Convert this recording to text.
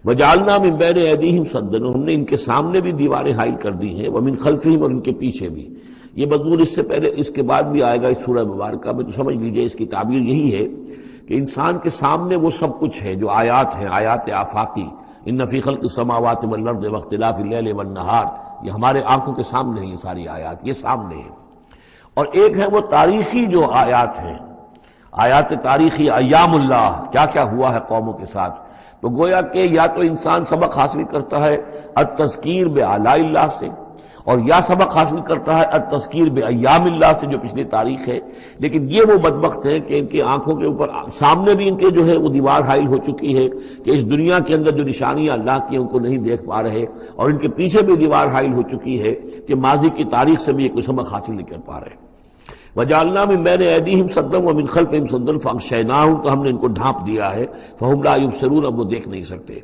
وجعلنا من بین ایدیہم سدا، ہم نے ان کے سامنے بھی دیواریں حائل کر دی ہیں، ومن خلفہم، اور ان کے پیچھے بھی۔ یہ مضمون اس سے پہلے اس کے بعد بھی آئے گا اس سورہ مبارکہ میں، تو سمجھ لیجئے اس کی تعبیر یہی ہے کہ انسان کے سامنے وہ سب کچھ ہے جو آیات ہیں، آیات آفاقی، ان فی خلق السماوات والارض واختلاف اللیل والنہار، یہ ہمارے آنکھوں کے سامنے ہیں، یہ ساری آیات یہ سامنے ہیں۔ اور ایک ہے وہ تاریخی جو آیات ہیں، آیات تاریخی، ایام اللہ، کیا کیا ہوا ہے قوموں کے ساتھ۔ تو گویا کہ یا تو انسان سبق حاصل کرتا ہے التذکیر بآلاء اللہ سے، اور یا سبق حاصل کرتا ہے التذکیر بایام اللہ سے جو پچھلی تاریخ ہے۔ لیکن یہ وہ بدبخت ہیں کہ ان کی آنکھوں کے اوپر سامنے بھی ان کے جو ہے وہ دیوار حائل ہو چکی ہے کہ اس دنیا کے اندر جو نشانیاں اللہ کی ہیں ان کو نہیں دیکھ پا رہے، اور ان کے پیچھے بھی دیوار حائل ہو چکی ہے کہ ماضی کی تاریخ سے بھی یہ کوئی سبق حاصل نہیں کر پا رہے۔ وجعلنا من بین ایدیہم سدا ومن خلفہم سدا فاغشیناہم، تو ہم نے ان کو ڈھانپ دیا ہے، فہم لا یبصرون، اب وہ دیکھ نہیں سکتے۔